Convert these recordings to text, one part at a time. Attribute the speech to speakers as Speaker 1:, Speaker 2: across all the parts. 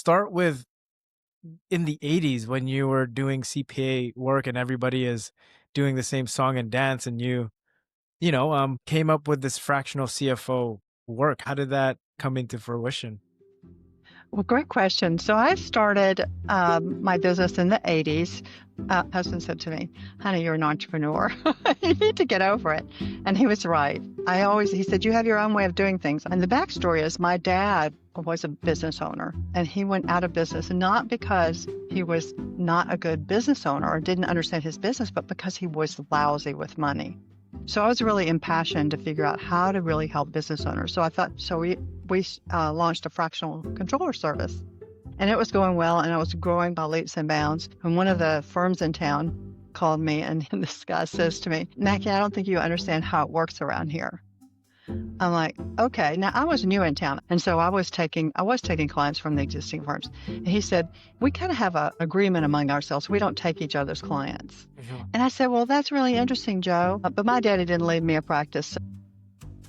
Speaker 1: start with in the 80s when you were doing CPA work and everybody is doing the same song and dance and you came up with this fractional CFO work. How did that come into fruition?
Speaker 2: Well, great question. So I started my business in the 80s. Husband said to me, honey, you're an entrepreneur. You need to get over it. And he was right. He said, you have your own way of doing things. And the backstory is my dad was a business owner and he went out of business, not because he was not a good business owner or didn't understand his business, but because he was lousy with money. So I was really impassioned to figure out how to really help business owners. We launched a fractional controller service, and it was going well, and it was growing by leaps and bounds. And one of the firms in town called me, and this guy says to me, Mackey, I don't think you understand how it works around here. I'm like, okay. Now I was new in town, and so I was taking clients from the existing firms. And he said, we kind of have an agreement among ourselves. We don't take each other's clients.
Speaker 1: Mhm.
Speaker 2: And I said, well, that's really interesting, Joe. But my daddy didn't leave me a practice.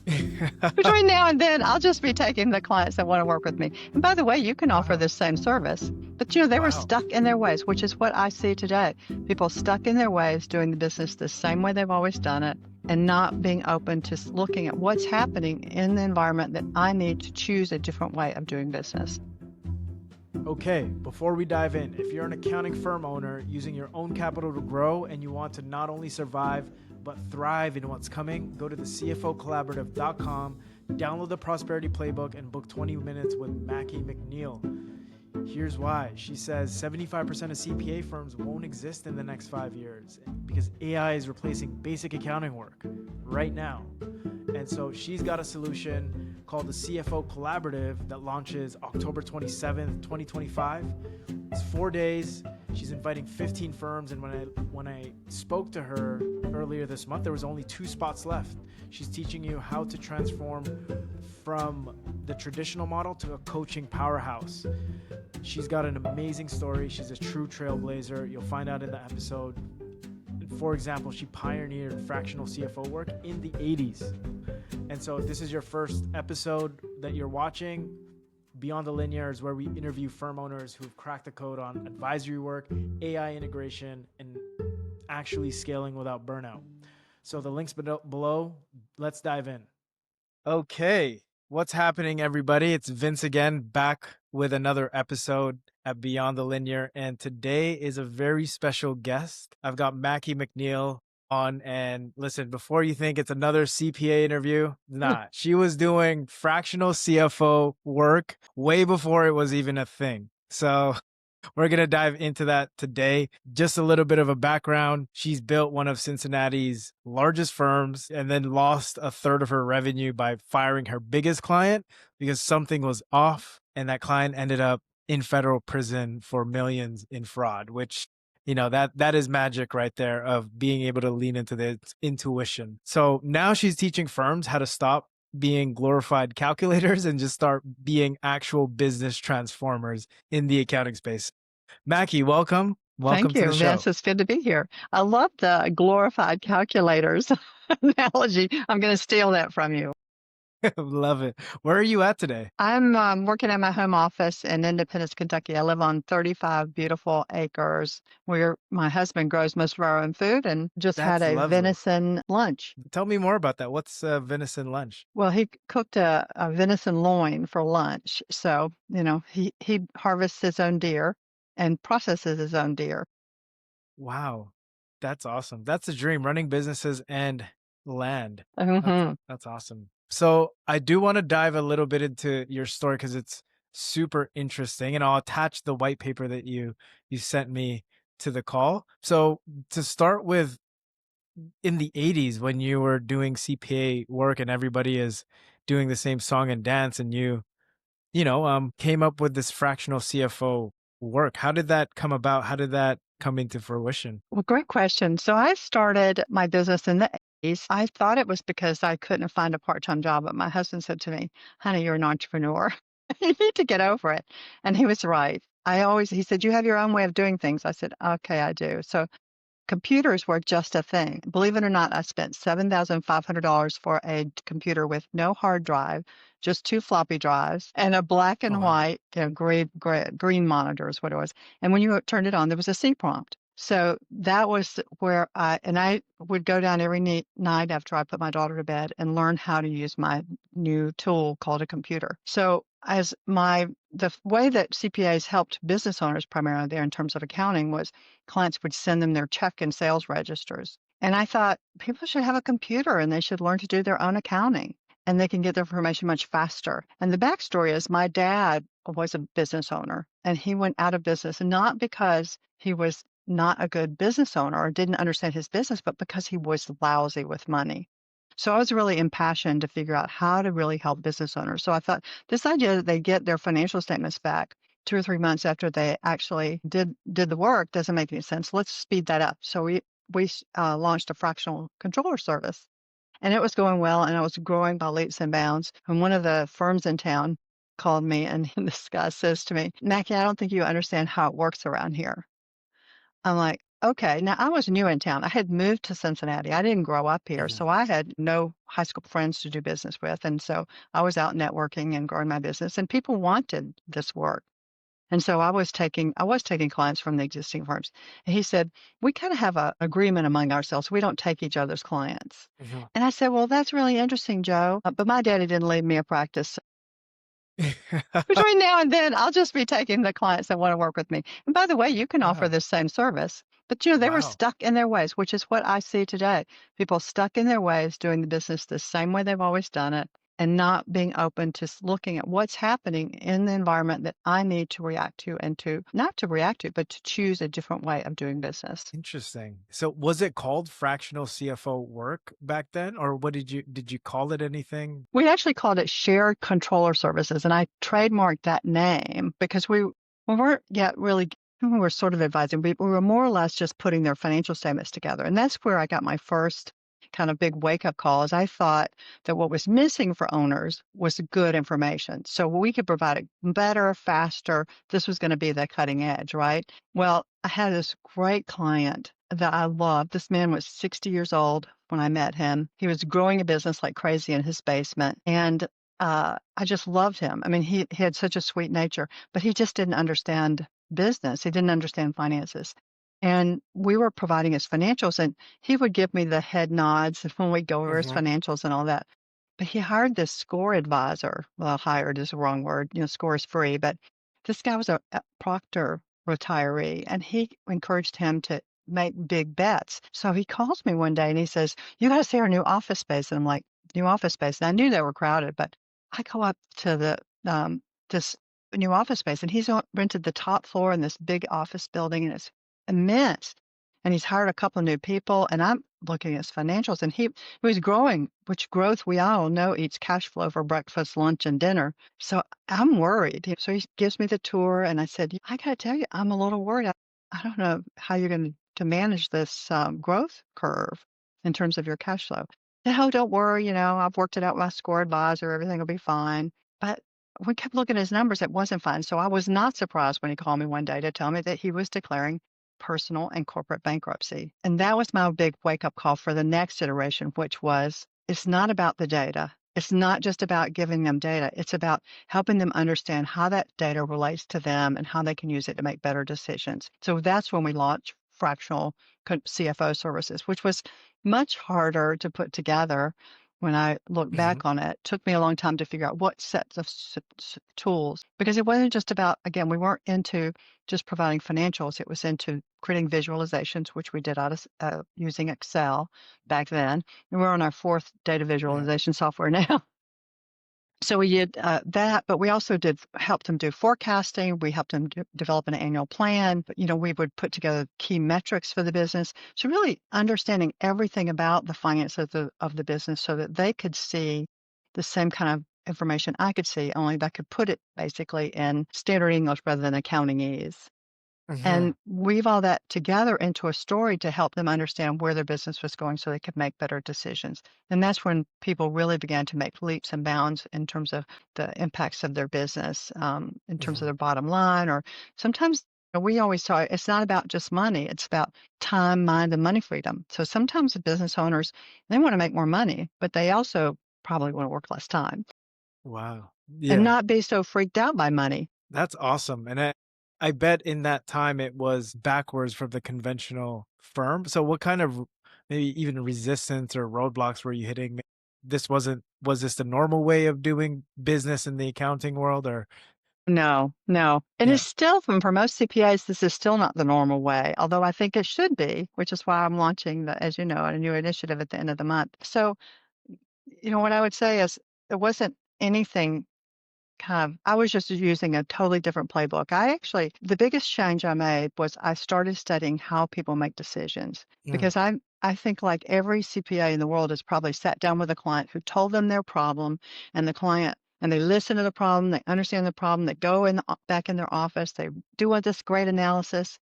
Speaker 2: Between now and then, I'll just be taking the clients that want to work with me. And by the way, you can offer
Speaker 1: Wow.
Speaker 2: this same service. But they were
Speaker 1: Wow.
Speaker 2: stuck in their ways, which is what I see today. People stuck in their ways, doing the business the same way they've always done it, and not being open to looking at what's happening in the environment that I need to choose a different way of doing business.
Speaker 1: Okay, before we dive in, if you're an accounting firm owner using your own capital to grow and you want to not only survive, but thrive in what's coming, go to the CFOcollaborative.com, download the Prosperity Playbook, and book 20 minutes with Mackey McNeill. Here's why. She says 75% of CPA firms won't exist in the next 5 years because AI is replacing basic accounting work right now. And so she's got a solution called the CFO Collaborative that launches October 27th, 2025. It's 4 days. She's inviting 15 firms, and when I spoke to her earlier this month, there was only 2 spots left. She's teaching you how to transform from the traditional model to a coaching powerhouse. She's got an amazing story. She's a true trailblazer. You'll find out in the episode. For example, she pioneered fractional CFO work in the 80s. And so if this is your first episode that you're watching, Beyond the Linear is where we interview firm owners who've cracked the code on advisory work, AI integration, and actually scaling without burnout. So the links below. Let's dive in. Okay, what's happening, everybody? It's Vince again, back with another episode at Beyond the Linear. And today is a very special guest. I've got Mackey McNeill on. And listen, before you think it's another CPA interview, she was doing fractional CFO work way before it was even a thing. So we're going to dive into that today. Just a little bit of a background. She's built one of Cincinnati's largest firms and then lost a third of her revenue by firing her biggest client because something was off. And that client ended up in federal prison for millions in fraud, which that is magic right there of being able to lean into the intuition. So now she's teaching firms how to stop being glorified calculators and just start being actual business transformers in the accounting space. Mackey, welcome. Welcome
Speaker 2: Thank you,
Speaker 1: to the show.
Speaker 2: Vince. It's good to be here. I love the glorified calculators analogy. I'm going to steal that from you.
Speaker 1: Love it. Where are you at today?
Speaker 2: I'm working at my home office in Independence, Kentucky. I live on 35 beautiful acres where my husband grows most of our own food and just had
Speaker 1: That's
Speaker 2: a
Speaker 1: lovely.
Speaker 2: venison lunch.
Speaker 1: Tell me more about that. What's venison lunch?
Speaker 2: Well, he cooked a venison loin for lunch. So, he harvests his own deer and processes his own deer.
Speaker 1: Wow. That's awesome. That's a dream, running businesses and land.
Speaker 2: Mm-hmm.
Speaker 1: That's awesome. So I do want to dive a little bit into your story because it's super interesting, and I'll attach the white paper that you sent me to the call. So to start with, in the 80s when you were doing CPA work and everybody is doing the same song and dance, and you came up with this fractional CFO work. How did that come about? How did that come into fruition?
Speaker 2: Well, great question. So I started my business in the 80s. I thought it was because I couldn't find a part-time job, but my husband said to me, honey, you're an entrepreneur. You need to get over it. And he was right. He said, you have your own way of doing things. I said, okay, I do. So computers were just a thing. Believe it or not, I spent $7,500 for a computer with no hard drive, just two floppy drives, and a black
Speaker 1: Oh
Speaker 2: and
Speaker 1: wow.
Speaker 2: white, green monitor is what it was. And when you turned it on, there was a C prompt. So that was where I would go down every night after I put my daughter to bed and learn how to use my new tool called a computer. So the way that CPAs helped business owners primarily there in terms of accounting was clients would send them their check and sales registers. And I thought people should have a computer and they should learn to do their own accounting and they can get their information much faster. And the backstory is my dad was a business owner and he went out of business, not because he was not a good business owner or didn't understand his business, but because he was lousy with money. So I was really impassioned to figure out how to really help business owners. So I thought this idea that they get their financial statements back 2 or 3 months after they actually did the work doesn't make any sense. Let's speed that up. So we launched a fractional controller service, and it was going well, and I was growing by leaps and bounds. And one of the firms in town called me, and this guy says to me, "Mackey, I don't think you understand how it works around here." I'm like, okay. Now I was new in town. I had moved to Cincinnati. I didn't grow up here.
Speaker 1: Hmm.
Speaker 2: So I had no high school friends to do business with. And so I was out networking and growing my business and people wanted this work. And so I was taking clients from the existing firms. And he said, we kind of have an agreement among ourselves. We don't take each other's clients.
Speaker 1: Hmm.
Speaker 2: And I said, well, that's really interesting, Joe. But my daddy didn't leave me a practice. Between now and then, I'll just be taking the clients that want to work with me. And by the way, you can offer
Speaker 1: Wow.
Speaker 2: this same service. But they were
Speaker 1: Wow.
Speaker 2: stuck in their ways, which is what I see today. People stuck in their ways, doing the business the same way they've always done it, and not being open to looking at what's happening in the environment that I need to react to and to not to react to, but to choose a different way of doing business.
Speaker 1: Interesting. So was it called fractional CFO work back then, or what did you call it anything?
Speaker 2: We actually called it shared controller services, and I trademarked that name because we weren't yet really we were sort of advising. We were more or less just putting their financial statements together, and that's where I got my first kind of big wake up call. Is I thought that what was missing for owners was good information, so we could provide it better, faster. This was going to be the cutting edge, right? Well, I had this great client that I loved. This man was 60 years old when I met him. He was growing a business like crazy in his basement. And I just loved him. I mean, he had such a sweet nature, but he just didn't understand business. He didn't understand finances. And we were providing his financials, and he would give me the head nods when we go over his
Speaker 1: Hmm.
Speaker 2: financials and all that. But he hired this score advisor. Well, hired is the wrong word. Score is free, but this guy was a Proctor retiree, and he encouraged him to make big bets. So he calls me one day and he says, "You got to see our new office space." And I'm like, "New office space?" And I knew they were crowded, but I go up to this new office space, and he's rented the top floor in this big office building, and it's immense. And he's hired a couple of new people, and I'm looking at his financials, and he was growing, which growth we all know eats cash flow for breakfast, lunch, and dinner. So I'm worried. So he gives me the tour, and I said, "I got to tell you, I'm a little worried. I don't know how you're going to manage this growth curve in terms of your cash flow." "No, don't worry. I've worked it out with my score advisor. Everything will be fine." But we kept looking at his numbers. It wasn't fine. So I was not surprised when he called me one day to tell me that he was declaring personal and corporate bankruptcy. And that was my big wake up call for the next iteration, which was it's not about the data. It's not just about giving them data. It's about helping them understand how that data relates to them and how they can use it to make better decisions. So that's when we launched fractional CFO services, which was much harder to put together. When I look
Speaker 1: Hmm.
Speaker 2: back on it, took me a long time to figure out what sets of tools, because it wasn't just about, again, we weren't into just providing financials. It was into creating visualizations, which we did out of using Excel back then. And we're on our fourth data
Speaker 1: Yeah.
Speaker 2: visualization software now. So we did that, but we also did help them do forecasting. We helped them develop an annual plan. But, we would put together key metrics for the business. So really understanding everything about the finance of the business so that they could see the same kind of information I could see, only I could put it basically in standard English rather than accountingese and
Speaker 1: Hmm.
Speaker 2: weave all that together into a story to help them understand where their business was going so they could make better decisions. And that's when people really began to make leaps and bounds in terms of the impacts of their business, in terms of
Speaker 1: Hmm.
Speaker 2: their bottom line, or sometimes We always talk, it's not about just money. It's about time, mind, and money freedom. So sometimes the business owners, they want to make more money, but they also probably want to work less time
Speaker 1: Wow.
Speaker 2: and
Speaker 1: Yeah.
Speaker 2: not be so freaked out by money.
Speaker 1: That's awesome. And I bet in that time it was backwards from the conventional firm. So what kind of maybe even resistance or roadblocks were you hitting? Was this the normal way of doing business in the accounting world or
Speaker 2: No, no. And
Speaker 1: yeah.
Speaker 2: it's still, for most CPAs, this is still not the normal way, although I think it should be, which is why I'm launching as you know, a new initiative at the end of the month. So, what I would say is it wasn't anything I was just using a totally different playbook. The biggest change I made was I started studying how people make decisions
Speaker 1: Mm,
Speaker 2: because I think like every CPA in the world has probably sat down with a client who told them their problem and the client, and they listen to the problem, they understand the problem, they go back in their office, they do all this great analysis.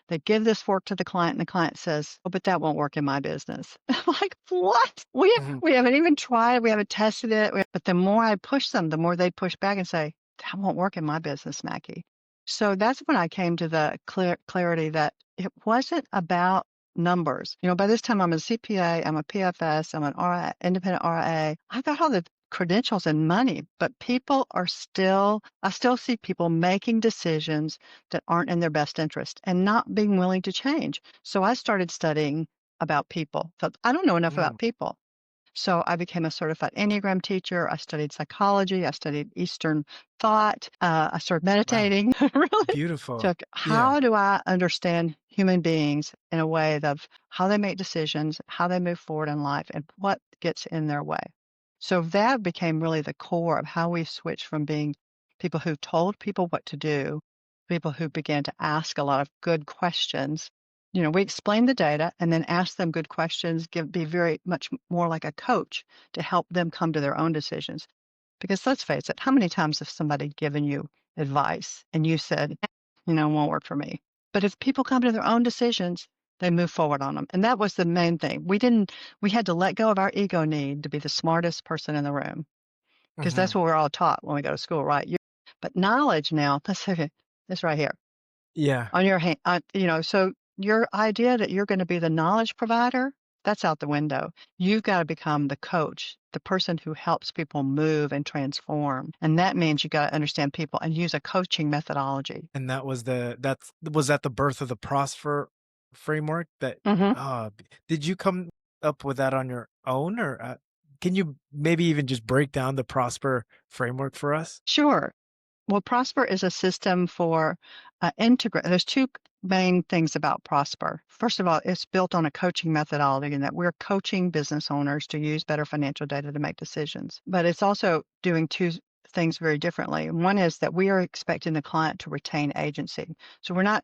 Speaker 2: They give this work to the client, and the client says, "Oh, but that won't work in my business." I'm like, "What? We
Speaker 1: mhm,
Speaker 2: we haven't even tried. We haven't tested it." But the more I push them, the more they push back and say, "That won't work in my business, Mackey." So that's when I came to the clarity that it wasn't about numbers. By this time I'm a CPA, I'm a PFS, I'm an RI, independent RIA. I got all the credentials and money, but I still see people making decisions that aren't in their best interest and not being willing to change. So I started studying about people. So I don't know enough
Speaker 1: mm,
Speaker 2: about people. So I became a certified Enneagram teacher. I studied psychology. I studied Eastern thought. I started
Speaker 1: wow.
Speaker 2: meditating. Really
Speaker 1: Beautiful.
Speaker 2: took
Speaker 1: Yeah.
Speaker 2: how do I understand human beings in a way of how they make decisions, how they move forward in life, and what gets in their way. So that became really the core of how we switched from being people who told people what to do, people who began to ask a lot of good questions. We explain the data and then ask them good questions, be very much more like a coach to help them come to their own decisions. Because let's face it, how many times have somebody given you advice and you said, it won't work for me. But if people come to their own decisions, they move forward on them. And that was the main thing. We had to let go of our ego need to be the smartest person in the room because that's
Speaker 1: Mhm.
Speaker 2: what we're all taught when we go to school, right? But knowledge now, this right here
Speaker 1: Yeah.
Speaker 2: on your hand, so your idea that you're going to be the knowledge provider, that's out the window. You've got to become the coach, the person who helps people move and transform. And that means you got to understand people and use a coaching methodology.
Speaker 1: And was that the birth of the Prosper framework that
Speaker 2: Hmm.
Speaker 1: did you come up with that on your own or can you maybe even just break down the Prosper framework for us?
Speaker 2: Sure. Well, Prosper is a system for integrate. There's two main things about Prosper. First of all, it's built on a coaching methodology in that we're coaching business owners to use better financial data to make decisions. But it's also doing two things very differently. One is that we are expecting the client to retain agency. So we're not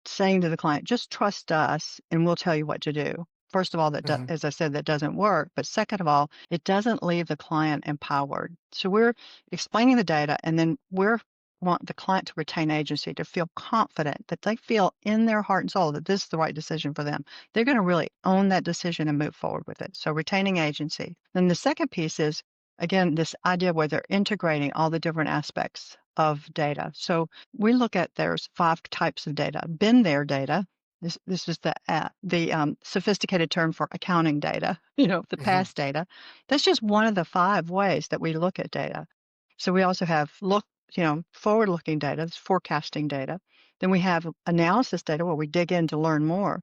Speaker 2: saying to the client, just trust us and we'll tell you what to do. First of all,
Speaker 1: Mhm.
Speaker 2: as I said, that doesn't work. But second of all, it doesn't leave the client empowered. So we're explaining the data and then we want the client to retain agency, to feel confident that they feel in their heart and soul that this is the right decision for them. They're going to really own that decision and move forward with it. So retaining agency. Then the second piece is, again, this idea where they're integrating all the different aspects of data. So we look at there's 5 types of data. Been there data. This is the sophisticated term for accounting data. The
Speaker 1: Mhm.
Speaker 2: past data. That's just one of the 5 ways that we look at data. So we also have forward-looking data, forecasting data. Then we have analysis data where we dig in to learn more.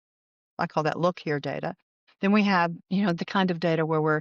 Speaker 2: I call that look here data. Then we have the kind of data where we're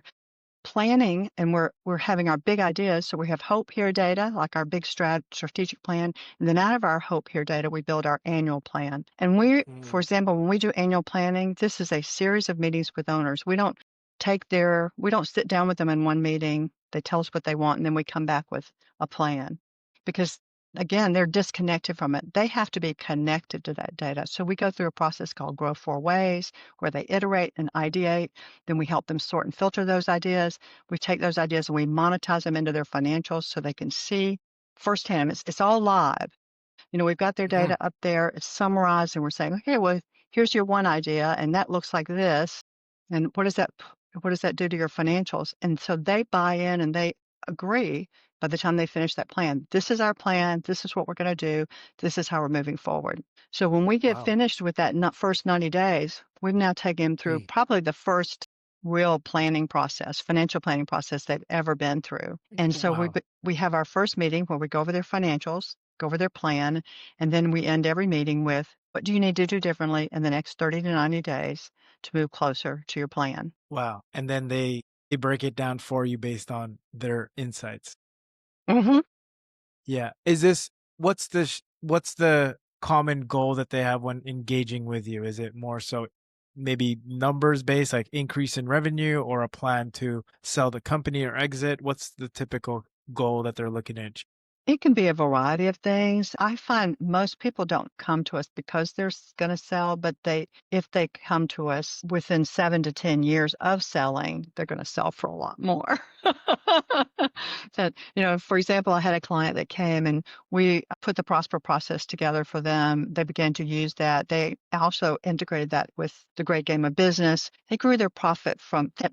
Speaker 2: planning and we're having our big ideas. So we have hope here data, like our big strategic plan. And then out of our hope here data, we build our annual plan. And for
Speaker 1: Mm,
Speaker 2: example, when we do annual planning, this is a series of meetings with owners. We don't sit down with them in one meeting. They tell us what they want, and then we come back with a plan. Because again, they're disconnected from it. They have to be connected to that data. So we go through a process called Grow 4 Ways, where they iterate and ideate. Then we help them sort and filter those ideas. We take those ideas and we monetize them into their financials so they can see firsthand. It's all live. We've got their
Speaker 1: mhm.
Speaker 2: data up there. It's summarized, and we're saying, okay, well, here's your one idea, and that looks like this. And what does that do to your financials? And so they buy in and they agree by the time they finish that plan. This is our plan. This is what we're going to do. This is how we're moving forward. So when we get
Speaker 1: Wow.
Speaker 2: finished with that first 90 days, we've now taken them through
Speaker 1: Mm.
Speaker 2: probably the first real planning process, financial planning process they've ever been through. And so
Speaker 1: Wow.
Speaker 2: we have our first meeting where we go over their financials, go over their plan, and then we end every meeting with, what do you need to do differently in the next 30 to 90 days to move closer to your plan?
Speaker 1: Wow. And then they break it down for you based on their insights.
Speaker 2: Mm-hmm.
Speaker 1: Yeah. What's the common goal that they have when engaging with you? Is it more so maybe numbers based, like increase in revenue, or a plan to sell the company or exit? What's the typical goal that they're looking at?
Speaker 2: It can be a variety of things. I find most people don't come to us because they're going to sell, but if they come to us within 7 to 10 years of selling, they're going to sell for a lot more. That, for example, I had a client that came and we put the Prosper process together for them. They began to use that. They also integrated that with the Great Game of Business. They grew their profit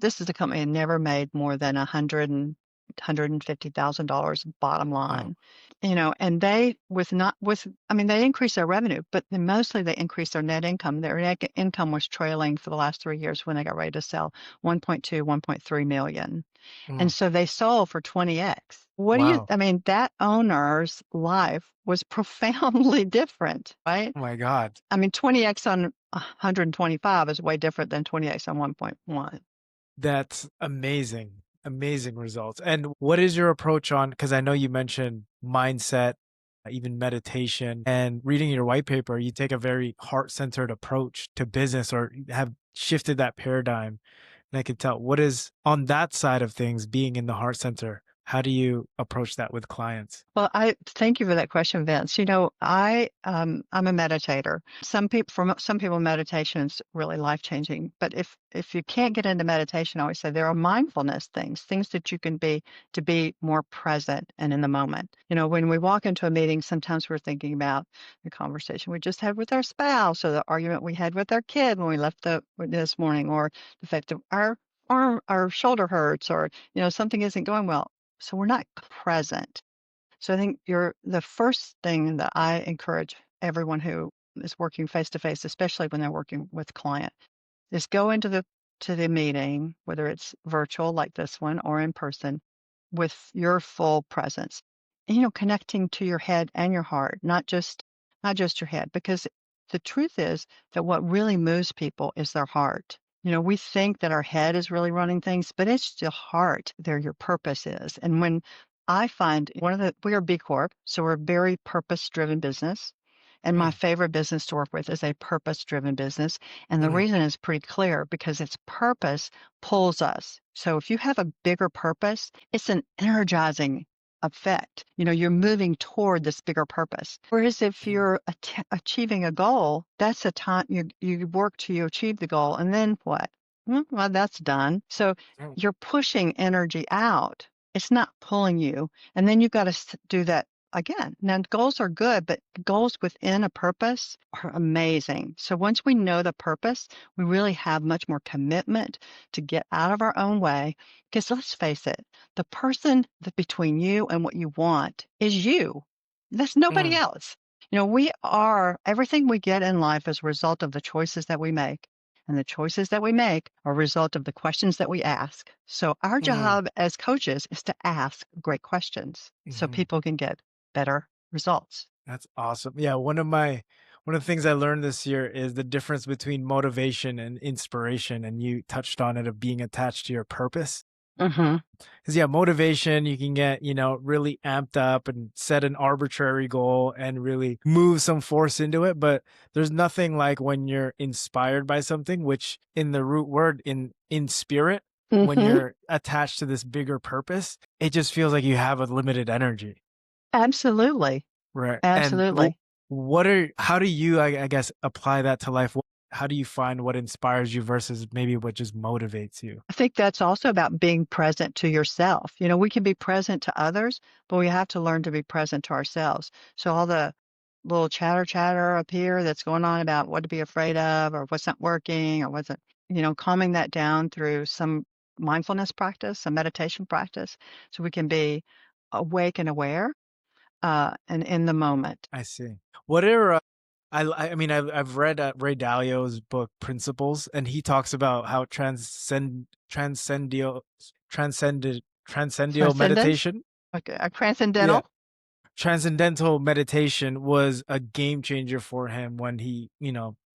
Speaker 2: this is a company that never made more than $150,000 bottom
Speaker 1: Wow.
Speaker 2: line, and they they increased their revenue, but then mostly they increased their net income. Their net income was trailing for the last 3 years when they got ready to sell 1.2, 1.3 million. And
Speaker 1: Mm.
Speaker 2: so they sold for 20x.
Speaker 1: Wow.
Speaker 2: That owner's life was profoundly different, right?
Speaker 1: Oh my God.
Speaker 2: 20x on 125 is way different than 20x on 1.1.
Speaker 1: That's amazing. Amazing results. And what is your approach on, because I know you mentioned mindset, even meditation, and reading your white paper, you take a very heart-centered approach to business, or have shifted that paradigm. And I can tell, what is on that side of things, being in the heart center, how do you approach that with clients?
Speaker 2: Well, I thank you for that question, Vince. I'm a meditator. For some people, meditation is really life-changing. But if you can't get into meditation, I always say there are mindfulness things that you can be to be more present and in the moment. When we walk into a meeting, sometimes we're thinking about the conversation we just had with our spouse, or the argument we had with our kid when we left this morning, or the fact that our shoulder hurts, or something isn't going well. So we're not present. So I think the first thing that I encourage everyone who is working face to face, especially when they're working with client, is go into the meeting, whether it's virtual like this one or in person, with your full presence. Connecting to your head and your heart, not just your head, because the truth is that what really moves people is their heart. We think that our head is really running things, but it's the heart there your purpose is. And when I find we are B Corp, so we're a very purpose-driven business. And my
Speaker 1: Mm,
Speaker 2: favorite business to work with is a purpose-driven business. And the
Speaker 1: mm,
Speaker 2: reason is pretty clear, because its purpose pulls us. So if you have a bigger purpose, it's an energizing effect. You're moving toward this bigger purpose. Whereas if
Speaker 1: mm,
Speaker 2: you're achieving a goal, that's a time you work to achieve the goal. And then what? Well, that's done. So
Speaker 1: mm,
Speaker 2: you're pushing energy out. It's not pulling you. And then you've got to do that again. Now, goals are good, but goals within a purpose are amazing. So once we know the purpose, we really have much more commitment to get out of our own way. Because let's face it, the person that between you and what you want is you. That's nobody
Speaker 1: mm,
Speaker 2: else. Everything we get in life is a result of the choices that we make. And the choices that we make are a result of the questions that we ask. So our
Speaker 1: mm,
Speaker 2: job as coaches is to ask great questions so
Speaker 1: mhm.
Speaker 2: people can get better results.
Speaker 1: That's awesome. Yeah, one of the things I learned this year is the difference between motivation and inspiration, and you touched on it, of being attached to your purpose.
Speaker 2: Hmm.
Speaker 1: Because yeah, motivation, you can get, really amped up and set an arbitrary goal and really move some force into it. But there's nothing like when you're inspired by something, which in the root word, in spirit, when
Speaker 2: Hmm.
Speaker 1: you're attached to this bigger purpose, it just feels like you have a limited energy.
Speaker 2: Absolutely.
Speaker 1: Right. And
Speaker 2: Absolutely.
Speaker 1: how do you, I guess, apply that to life? How do you find what inspires you versus maybe what just motivates you?
Speaker 2: I think that's also about being present to yourself. We can be present to others, but we have to learn to be present to ourselves. So all the little chatter up here that's going on about what to be afraid of, or what's not working, or calming that down through some mindfulness practice, a meditation practice, so we can be awake and aware and in the moment.
Speaker 1: I see. What are I mean I've read Ray Dalio's book Principles, and he talks about how transcendental
Speaker 2: Transcendence,
Speaker 1: meditation,
Speaker 2: okay,
Speaker 1: yeah,
Speaker 2: transcendental.
Speaker 1: transcendental meditation was a game changer for him when he,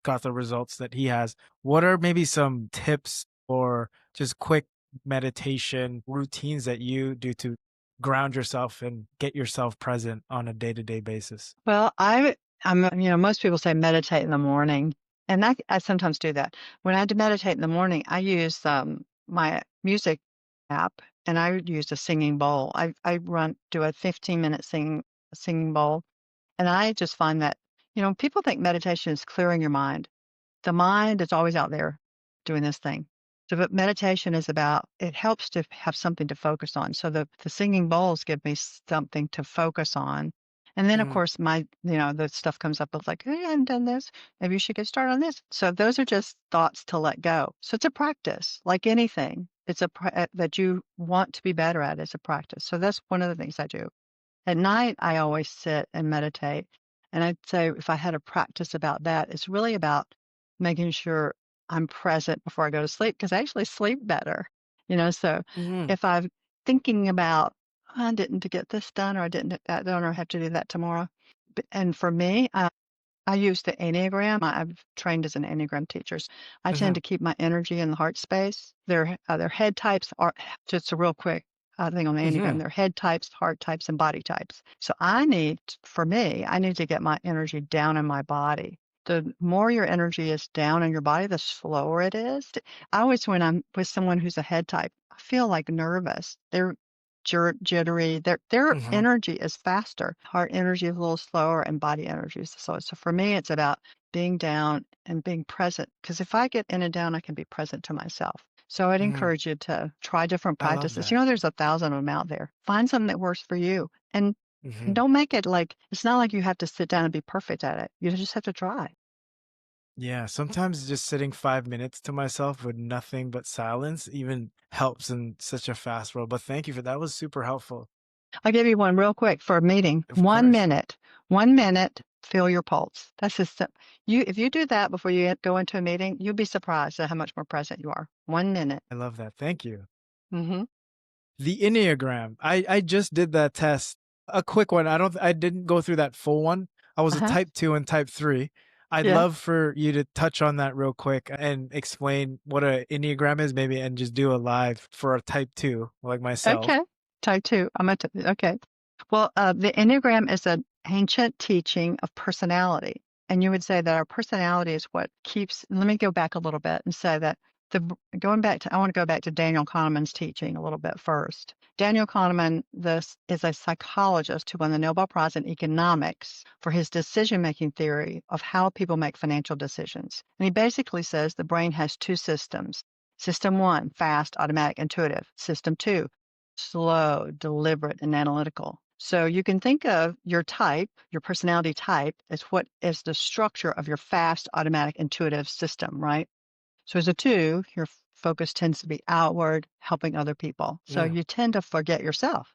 Speaker 1: got the results that he has. What are maybe some tips or just quick meditation routines that you do to ground yourself and get yourself present on a day-to-day basis?
Speaker 2: Well, most people say meditate in the morning, and I sometimes do that. When I do meditate in the morning, I use my music app, and I use a singing bowl. I do a 15-minute singing bowl, and I just find that people think meditation is clearing your mind. The mind is always out there doing this thing. So, but meditation is about, it helps to have something to focus on. So the singing bowls give me something to focus on. And then of
Speaker 1: Mm,
Speaker 2: course the stuff comes up of like, hey, I haven't done this. Maybe you should get started on this. So those are just thoughts to let go. So it's a practice like anything. It's that you want to be better at. It's a practice. So that's one of the things I do. At night, I always sit and meditate. And I'd say if I had a practice about that, it's really about making sure I'm present before I go to sleep because I actually sleep better. So
Speaker 1: mhm,
Speaker 2: if I'm thinking about, "Oh, I didn't to get this done, or I didn't get that done, or I have to do that tomorrow." And for me, I use the Enneagram. I've trained as an Enneagram teacher. I tend
Speaker 1: mhm,
Speaker 2: to keep my energy in the heart space. Their head types are just a real quick thing on the Enneagram.
Speaker 1: mhm,
Speaker 2: Their head types, heart types, and body types. So I need to get my energy down in my body. The more your energy is down in your body, the slower it is. I always, when I'm with someone who's a head type, I feel like nervous. They're jittery. Their
Speaker 1: mhm,
Speaker 2: energy is faster. Heart energy is a little slower, and body energy is slower. So for me, it's about being down and being present. Because if I get in and down, I can be present to myself. So I'd
Speaker 1: mhm.
Speaker 2: encourage you to try different
Speaker 1: I love
Speaker 2: practices.
Speaker 1: that.
Speaker 2: There's 1,000 of them out there. Find something that works for you, and
Speaker 1: Mhm.
Speaker 2: don't make it like it's not like you have to sit down and be perfect at it. You just have to try.
Speaker 1: Yeah, sometimes just sitting 5 minutes to myself with nothing but silence even helps in such a fast world. But thank you for that. Was super helpful.
Speaker 2: I'll give you one real quick for a meeting.
Speaker 1: Of
Speaker 2: 1
Speaker 1: course.
Speaker 2: minute. 1 minute, feel your pulse. That's just if you do that before you go into a meeting, you'll be surprised at how much more present you are. 1 minute.
Speaker 1: I love that. Thank you.
Speaker 2: Mm-hmm.
Speaker 1: The Enneagram. I just did that test. A quick one. I didn't go through that full one. I was a
Speaker 2: Uh-huh.
Speaker 1: type 2 and type 3. I'd
Speaker 2: Yeah.
Speaker 1: love for you to touch on that real quick and explain what a Enneagram is maybe and just do a live for a type 2 like myself.
Speaker 2: Okay. Type 2. Okay. Well, the Enneagram is an ancient teaching of personality. And you would say that our personality is what keeps, let me go back a little bit and say that I want to go back to Daniel Kahneman's teaching a little bit first. Daniel Kahneman, this is a psychologist who won the Nobel Prize in economics for his decision-making theory of how people make financial decisions. And he basically says the brain has two systems. System one, fast, automatic, intuitive. System two, slow, deliberate, and analytical. So you can think of your type, your personality type, as what is the structure of your fast, automatic, intuitive system, right? So as a two, your focus tends to be outward, helping other people. So
Speaker 1: Yeah.
Speaker 2: you tend to forget yourself.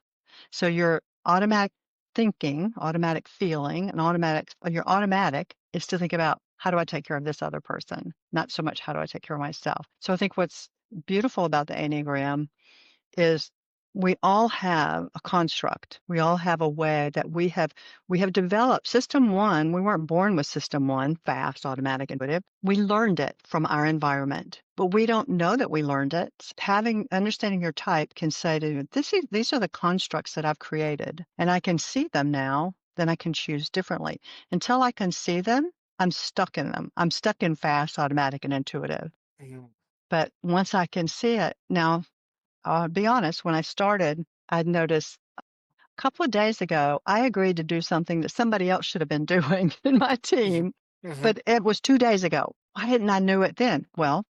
Speaker 2: So your automatic thinking, automatic feeling, and your automatic is to think about how do I take care of this other person, not so much how do I take care of myself. So I think what's beautiful about the Enneagram is we all have a construct. We all have a way that we have developed. System one, we weren't born with system one, fast, automatic, intuitive. We learned it from our environment, but we don't know that we learned it. Understanding your type can say to you, these are the constructs that I've created, and I can see them now, then I can choose differently. Until I can see them, I'm stuck in them. I'm stuck in fast, automatic, and intuitive.
Speaker 1: Mhm.
Speaker 2: But once I can see it, now I'll be honest, when I started, I'd noticed a couple of days ago, I agreed to do something that somebody else should have been doing in my
Speaker 1: Mhm.
Speaker 2: team,
Speaker 1: Mhm.
Speaker 2: but it was 2 days ago. Why didn't I know it then? Well,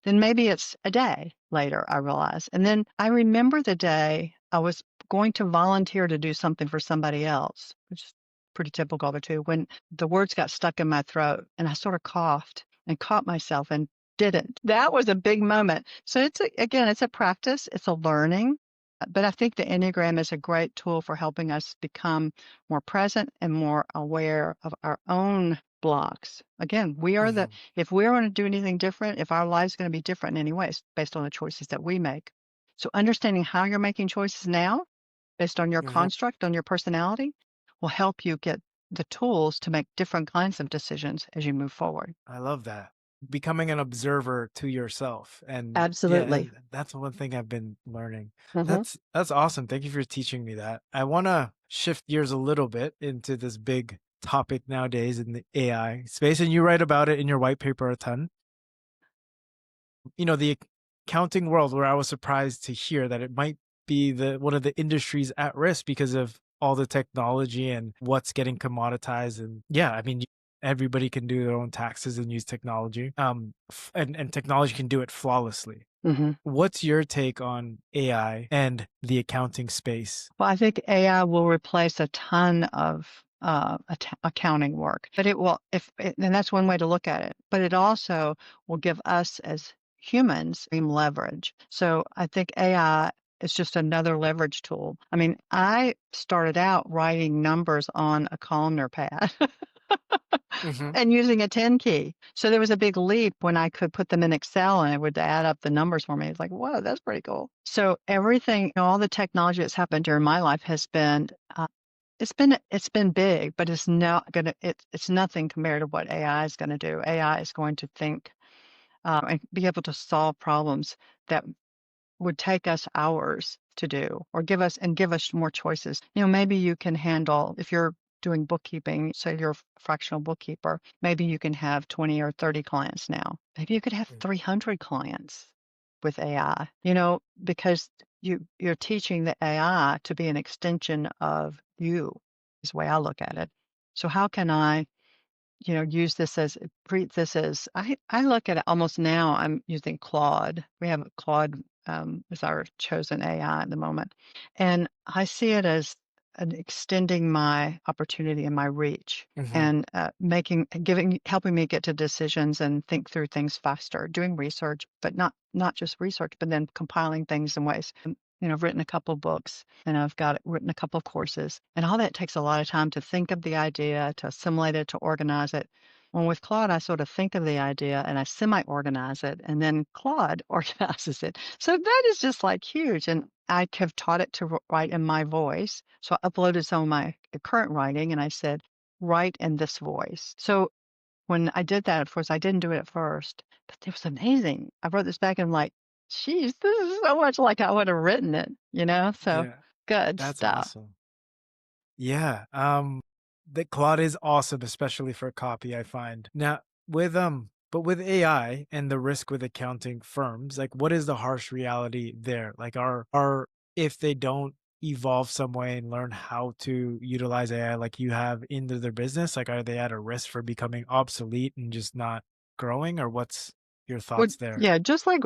Speaker 2: then maybe it's a day later, I realized. And then I remember the day I was going to volunteer to do something for somebody else, which is pretty typical of it too, when the words got stuck in my throat and I sort of coughed and caught myself. And didn't. That was a big moment. So again, it's a practice, it's a learning. But I think the Enneagram is a great tool for helping us become more present and more aware of our own blocks. Again,
Speaker 1: Mhm.
Speaker 2: if we're going to do anything different, if our life's going to be different in any way, it's based on the choices that we make. So understanding how you're making choices now, based on your
Speaker 1: Mhm.
Speaker 2: construct, on your personality, will help you get the tools to make different kinds of decisions as you move forward.
Speaker 1: I love that. Becoming an observer to yourself. And yeah,
Speaker 2: Absolutely.
Speaker 1: and that's one thing I've been learning.
Speaker 2: Hmm.
Speaker 1: That's awesome. Thank you for teaching me that. I want to shift gears a little bit into this big topic nowadays in the AI space, and you write about it in your white paper a ton. The accounting world, where I was surprised to hear that it might be the one of the industries at risk because of all the technology and what's getting commoditized. And yeah, I mean, everybody can do their own taxes and use technology. And technology can do it flawlessly.
Speaker 2: Hmm.
Speaker 1: What's your take on AI and the accounting space?
Speaker 2: Well, I think AI will replace a ton of accounting work, but and that's one way to look at it. But it also will give us as humans leverage. So I think AI is just another leverage tool. I mean, I started out writing numbers on a columnar pad.
Speaker 1: Hmm.
Speaker 2: And using a 10 key. So there was a big leap when I could put them in Excel and it would add up the numbers for me. It's like, whoa, that's pretty cool. So everything, all the technology that's happened during my life has been, it's been big, but it's not gonna, it's nothing compared to what AI is going to do. AI is going to think and be able to solve problems that would take us hours to do or give us more choices. Maybe you can handle if you're doing bookkeeping, say you're a fractional bookkeeper, maybe you can have 20 or 30 clients now. Maybe you could have 300 clients with AI, because you're teaching the AI to be an extension of you, is the way I look at it. So how can I use this as treat this as I look at it almost now. I'm using Claude. We have Claude as our chosen AI at the moment, and I see it as an extending my opportunity and my reach,
Speaker 1: Hmm.
Speaker 2: and helping me get to decisions and think through things faster. Doing research, but not just research, but then compiling things in ways. I've written a couple books and I've written a couple of courses, and all that takes a lot of time to think of the idea, to assimilate it, to organize it. Well, with Claude, I sort of think of the idea and I semi-organize it, and then Claude organizes it. So that is just like huge. And I have taught it to write in my voice. So I uploaded some of my current writing and I said, write in this voice. So when I did that, of course, I didn't do it at first, but it was amazing. I wrote this back and I'm like, geez, this is so much like I would have written it. So
Speaker 1: Yeah,
Speaker 2: good
Speaker 1: that's
Speaker 2: stuff.
Speaker 1: awesome. Yeah. The Claude is awesome, especially for copy, I find. Now, but with AI and the risk with accounting firms, like what is the harsh reality there? Like are if they don't evolve some way and learn how to utilize AI like you have into their business, like are they at a risk for becoming obsolete and just not growing, or what's your
Speaker 2: Well,
Speaker 1: thoughts there?
Speaker 2: yeah, just like,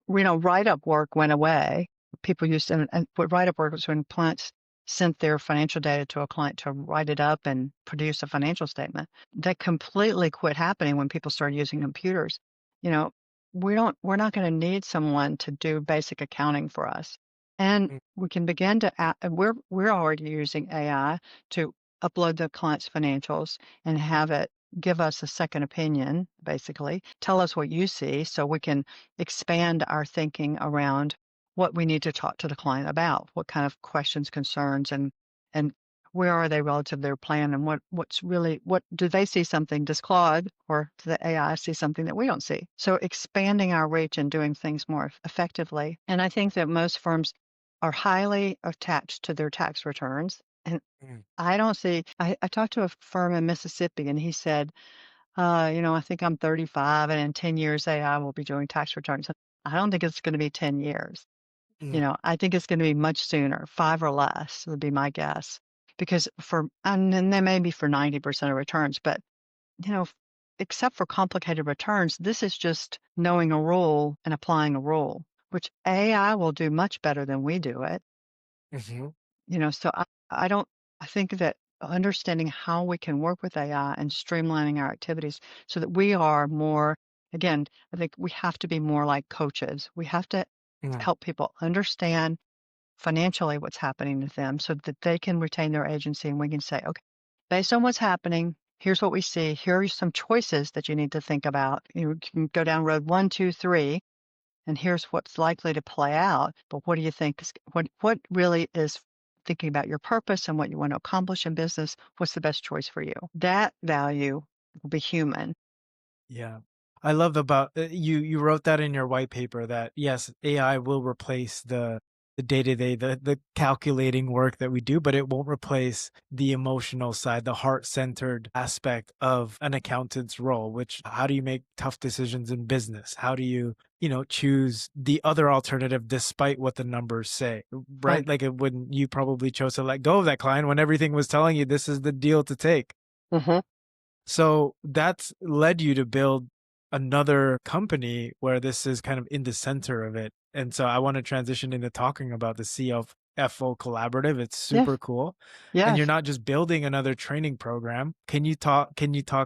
Speaker 2: write-up work went away. People used to, and what write-up work was when clients sent their financial data to a client to write it up and produce a financial statement. That completely quit happening when people started using computers. You know, we're not going to need someone to do basic accounting for us. And
Speaker 1: Mm.
Speaker 2: we can begin to, and we're already using AI to upload the client's financials and have it give us a second opinion, basically. Tell us what you see so we can expand our thinking around what we need to talk to the client about, what kind of questions, concerns, and where are they relative to their plan, and what do they see something, does Claude or do the AI see something that we don't see? So expanding our reach and doing things more effectively. And I think that most firms are highly attached to their tax returns. And
Speaker 1: Mm.
Speaker 2: I talked to a firm in Mississippi and he said, I think I'm 35 and in 10 years AI will be doing tax returns. I don't think it's going to be 10 years.
Speaker 1: Mm.
Speaker 2: I think it's going to be much sooner, 5 or less would be my guess. Because and then they may be for 90% of returns, but, you know, except for complicated returns, this is just knowing a rule and applying a rule, which AI will do much better than we do it.
Speaker 1: Mhm.
Speaker 2: So I don't, I think that understanding how we can work with AI and streamlining our activities so that we are more Again, I think we have to be more like coaches. We have to
Speaker 1: Mm.
Speaker 2: help people understand financially what's happening to them so that they can retain their agency and we can say, okay, based on what's happening, here's what we see. Here are some choices that you need to think about. You can go down road 1, 2, 3, and here's what's likely to play out. But what do you think is what really is thinking about your purpose and what you want to accomplish in business? What's the best choice for you? That value will be human.
Speaker 1: Yeah. I love about you wrote that in your white paper that yes, AI will replace the day-to-day, the calculating work that we do, but it won't replace the emotional side, the heart-centered aspect of an accountant's role, which how do you make tough decisions in business? How do you, choose the other alternative despite what the numbers say, right?
Speaker 2: Right.
Speaker 1: Like when you probably chose to let go of that client when everything was telling you this is the deal to take.
Speaker 2: Hmm.
Speaker 1: So that's led you to build another company where this is kind of in the center of it. And so I want to transition into talking about the CFO Collaborative. It's
Speaker 2: Yes.
Speaker 1: super cool. And you're
Speaker 2: Yes.
Speaker 1: not just building another training program. Can you talk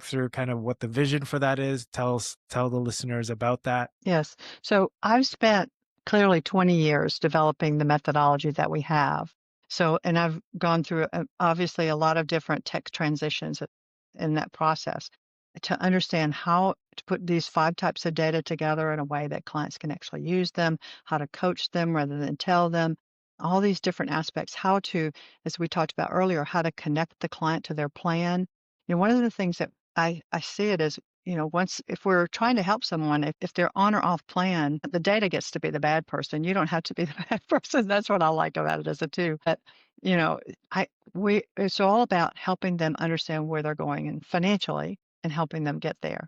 Speaker 1: through kind of what the vision for that is? Tell the listeners about that.
Speaker 2: Yes. So I've spent clearly 20 years developing the methodology that we have. So, and I've gone through obviously a lot of different tech transitions in that process to understand how to put these 5 types of data together in a way that clients can actually use them, how to coach them rather than tell them, all these different aspects, how to, as we talked about earlier, how to connect the client to their plan. One of the things that I see it as once if we're trying to help someone, if they're on or off plan, the data gets to be the bad person. You don't have to be the bad person. That's what I like about it as a too. But you know, I we it's all about helping them understand where they're going and financially and helping them get there.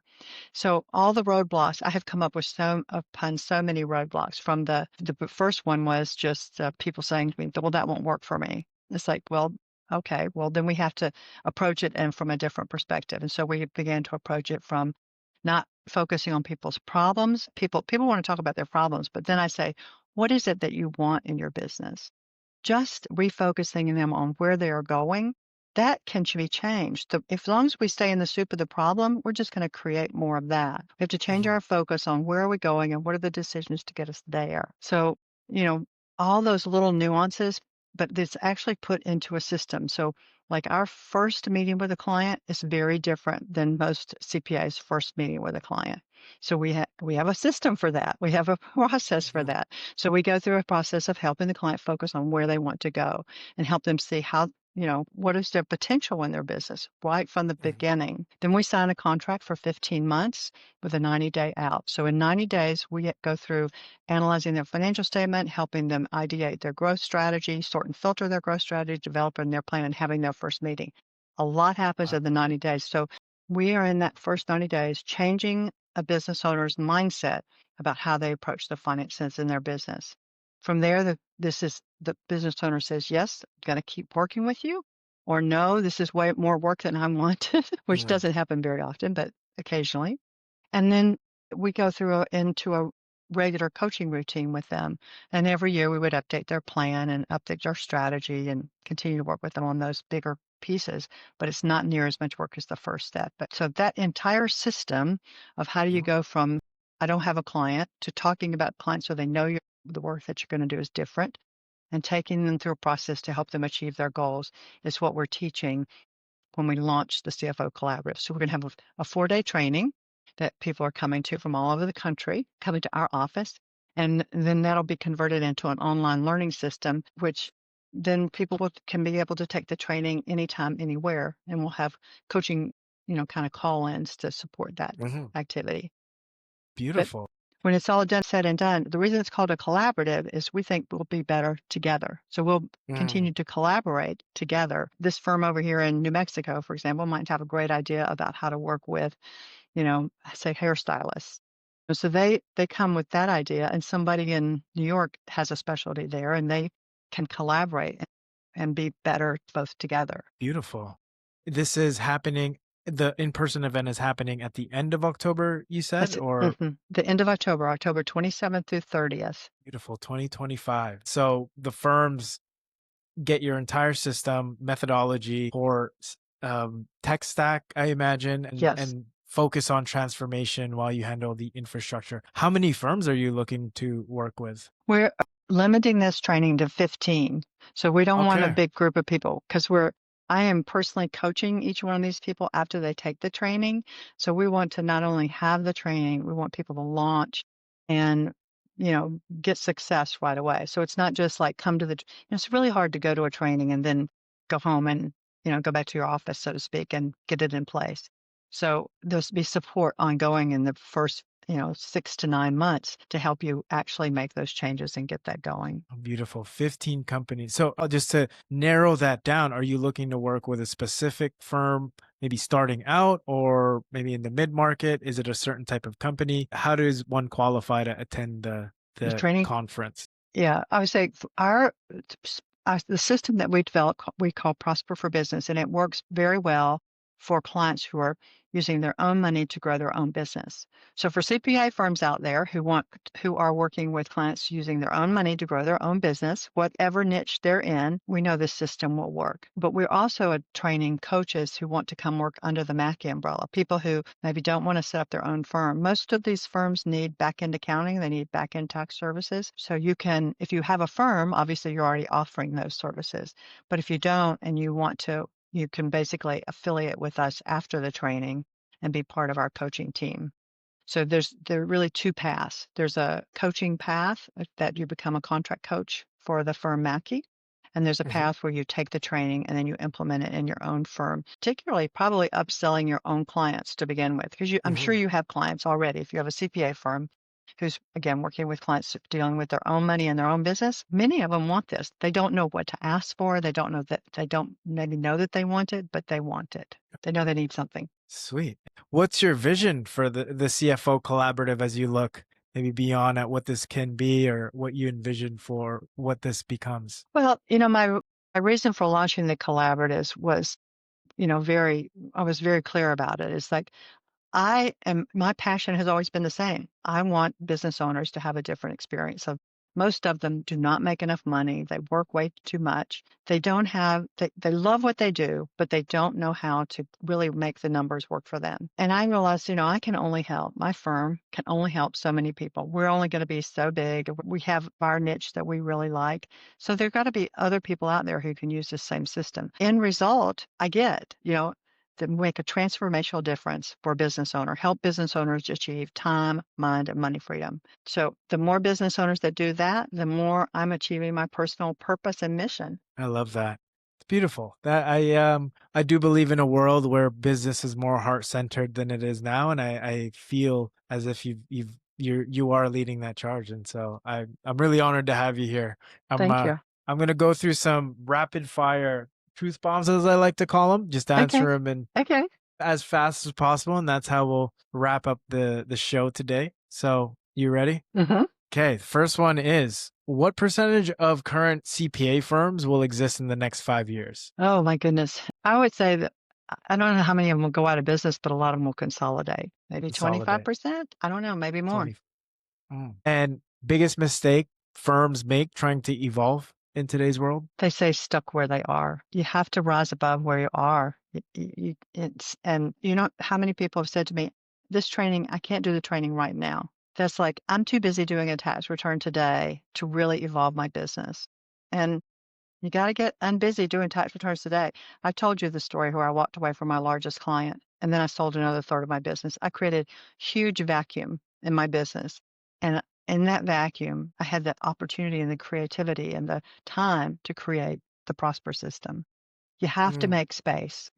Speaker 2: So all the roadblocks, I have come up with so many roadblocks. From the first one was just people saying to me, "Well, that won't work for me." It's like, well, okay, well then we have to approach it and from a different perspective. And so we began to approach it from not focusing on people's problems. People want to talk about their problems, but then I say, what is it that you want in your business? Just refocusing them on where they are going, that can be changed. As long as we stay in the soup of the problem, we're just going to create more of that. We have to change
Speaker 1: Mhm.
Speaker 2: our focus on where are we going and what are the decisions to get us there. So, you know, all those little nuances, but it's actually put into a system. So, like our first meeting with a client is very different than most CPA's first meeting with a client. So we have a system for that. We have a process for
Speaker 1: Mhm.
Speaker 2: that. So we go through a process of helping the client focus on where they want to go and help them see how, what is their potential in their business right from the
Speaker 1: Mhm.
Speaker 2: beginning. Then we sign a contract for 15 months with a 90-day out. So in 90 days, we go through analyzing their financial statement, helping them ideate their growth strategy, sort and filter their growth strategy, developing their plan, and having their first meeting. A lot happens
Speaker 1: Wow.
Speaker 2: in the 90 days. So we are in that first 90 days changing a business owner's mindset about how they approach the finances in their business. From there, the business owner says, yes, I'm going to keep working with you, or no, this is way more work than I want, which
Speaker 1: Mhm.
Speaker 2: doesn't happen very often, but occasionally. And then we go through into a regular coaching routine with them. And every year we would update their plan and update our strategy and continue to work with them on those bigger pieces. But it's not near as much work as the first step. But so that entire system of how do you
Speaker 1: Mhm.
Speaker 2: go from I don't have a client to talking about clients so they know the work that you're going to do is different and taking them through a process to help them achieve their goals is what we're teaching when we launch the CFO Collaborative. So we're going to have a 4-day training that people are coming to from all over the country, coming to our office. And then that'll be converted into an online learning system, which then can be able to take the training anytime, anywhere. And we'll have coaching, kind of call-ins to support that
Speaker 1: Mhm.
Speaker 2: activity. But
Speaker 1: Beautiful.
Speaker 2: when it's all done, said and done, the reason it's called a collaborative is we think we'll be better together. So we'll
Speaker 1: Mm.
Speaker 2: continue to collaborate together. This firm over here in New Mexico, for example, might have a great idea about how to work with, say hairstylists. And so they come with that idea, and somebody in New York has a specialty there, and they can collaborate and be better both together.
Speaker 1: Beautiful. This is happening the in-person event is happening at the end of October, you said,
Speaker 2: That's
Speaker 1: or
Speaker 2: the end of October, October 27th through 30th.
Speaker 1: beautiful 2025. So the firms get your entire system, methodology, or tech stack, I imagine, and
Speaker 2: Yes.
Speaker 1: and focus on transformation while you handle the infrastructure. How many firms are you looking to work with?
Speaker 2: We're limiting this training to 15. So we don't want a
Speaker 1: Okay.
Speaker 2: big group of people because I am personally coaching each one of these people after they take the training. So we want to not only have the training, we want people to launch and, get success right away. So it's not just like come to it's really hard to go to a training and then go home and, go back to your office, so to speak, and get it in place. So there's be support ongoing in the first 6 to 9 months to help you actually make those changes and get that going.
Speaker 1: Beautiful. 15 companies. So just to narrow that down, are you looking to work with a specific firm, maybe starting out or maybe in the mid-market? Is it a certain type of company? How does one qualify to attend
Speaker 2: The
Speaker 1: the
Speaker 2: training,
Speaker 1: conference?
Speaker 2: yeah, I would say the system that we developed, we call Prosper for Business, and it works very well for clients who are using their own money to grow their own business. So for CPA firms out there who are working with clients using their own money to grow their own business, whatever niche they're in, we know this system will work. But we're also training coaches who want to come work under the Mackey umbrella, people who maybe don't want to set up their own firm. Most of these firms need back-end accounting, they need back-end tax services. So if you have a firm, obviously you're already offering those services. But if you don't and you want to, you can basically affiliate with us after the training and be part of our coaching team. So there are really two paths. There's a coaching path that you become a contract coach for the firm Mackey. And there's a
Speaker 1: Mhm.
Speaker 2: path where you take the training and then you implement it in your own firm, particularly probably upselling your own clients to begin with, because I'm sure
Speaker 1: Mhm.
Speaker 2: you have clients already. If you have a CPA firm who's, again, working with clients dealing with their own money and their own business, many of them want this. They don't know what to ask for. They don't know that they don't maybe know that they want it, but they want it. They know they need something.
Speaker 1: Sweet. What's your vision for the CFO Collaborative as you look maybe beyond at what this can be or what you envision for what this becomes?
Speaker 2: Well, my reason for launching the collaboratives was, I was very clear about it. It's like my passion has always been the same. I want business owners to have a different experience. So most of them do not make enough money. They work way too much. They love what they do, but they don't know how to really make the numbers work for them. And I realized, my firm can only help so many people. We're only going to be so big. We have our niche that we really like. So there got to be other people out there who can use the same system. End result, I get, that make a transformational difference for a business owner, help business owners achieve time, mind, and money freedom. So the more business owners that do that, the more I'm achieving my personal purpose and mission.
Speaker 1: I love that. It's beautiful. That I do believe in a world where business is more heart centered than it is now, and I feel as if you are leading that charge, and so I'm really honored to have you here. I'm
Speaker 2: Thank
Speaker 1: uh
Speaker 2: you.
Speaker 1: I'm gonna go through some rapid fire truth bombs as I like to call them, just
Speaker 2: Okay.
Speaker 1: answer them in
Speaker 2: Okay.
Speaker 1: as fast as possible, and that's how we'll wrap up the show today. So you ready?
Speaker 2: hmm
Speaker 1: Okay, first one is what percentage of current CPA firms will exist in the next 5 years?
Speaker 2: Oh my goodness. I would say that I don't know how many of them will go out of business, but a lot of them will consolidate. Maybe
Speaker 1: Consolidate.
Speaker 2: 25%. I don't know, maybe more.
Speaker 1: 20. And biggest mistake firms make trying to evolve in today's world?
Speaker 2: They say stuck where they are. You have to rise above where you are. And you know how many people have said to me, this training, I can't do the training right now. That's like, I'm too busy doing a tax return today to really evolve my business. And you got to get unbusy doing tax returns today. I told you the story where I walked away from my largest client and then I sold another third of my business. I created huge vacuum in my business. And in that vacuum, I had the opportunity and the creativity and the time to create the Prosper system. You have to
Speaker 1: Mm,
Speaker 2: make space.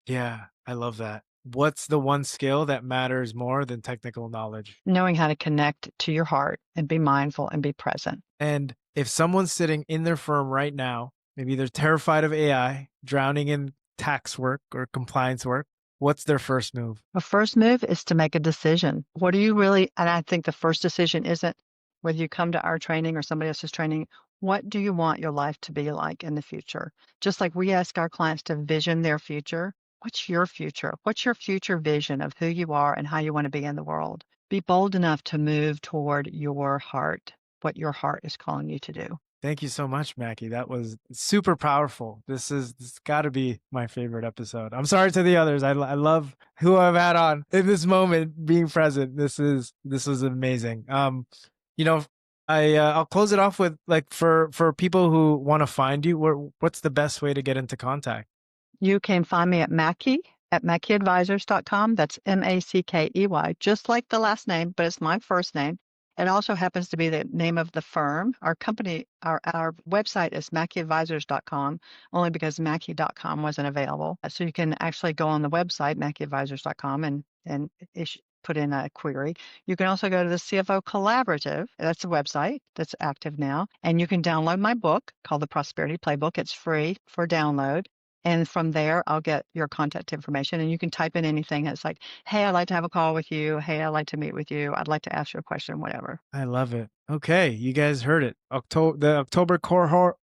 Speaker 1: yeah, I love that. What's the one skill that matters more than technical knowledge?
Speaker 2: Knowing how to connect to your heart and be mindful and be present.
Speaker 1: And if someone's sitting in their firm right now, maybe they're terrified of AI, drowning in tax work or compliance work, what's their first move?
Speaker 2: The first move is to make a decision. What do you really, and I think the first decision isn't whether you come to our training or somebody else's training, what do you want your life to be like in the future? Just like we ask our clients to vision their future, what's your future? What's your future vision of who you are and how you want to be in the world? Be bold enough to move toward your heart, what your heart is calling you to do.
Speaker 1: Thank you so much, Mackie. That was super powerful. This got to be my favorite episode. I'm sorry to the others. I love who I've had on in this moment being present. This was amazing. You know, I'll close it off with like for people who want to find you, what's the best way to get into contact?
Speaker 2: You can find me at mackeyadvisors.com. That's Mackey, just like the last name, but it's my first name. It also happens to be the name of the firm. Our company, our website is mackeyadvisors.com, only because mackey.com wasn't available. So you can actually go on the website, mackeyadvisors.com, and put in a query. You can also go to the CFO Collaborative. That's a website that's active now. And you can download my book called The Prosperity Playbook. It's free for download. And from there, I'll get your contact information, and you can type in anything. It's like, hey, I'd like to have a call with you. Hey, I'd like to meet with you. I'd like to ask you a question, whatever.
Speaker 1: I love it. Okay, you guys heard it. The October cohort.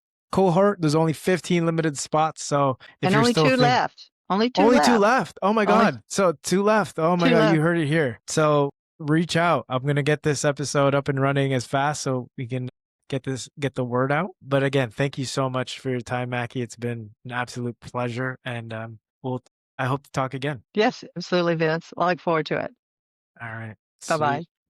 Speaker 1: There's only 15 limited spots, so if
Speaker 2: And
Speaker 1: you're
Speaker 2: only
Speaker 1: still
Speaker 2: two left. Only two
Speaker 1: only
Speaker 2: left.
Speaker 1: two left. Oh my God. So two left. Oh my
Speaker 2: Two
Speaker 1: God,
Speaker 2: left.
Speaker 1: you heard it here. So reach out. I'm gonna get this episode up and running as fast so we can get the word out. But again, thank you so much for your time, Mackie. It's been an absolute pleasure, and I hope to talk again.
Speaker 2: Yes, absolutely, Vince. I look forward to it.
Speaker 1: All right.
Speaker 2: Bye-bye.
Speaker 1: Sweet.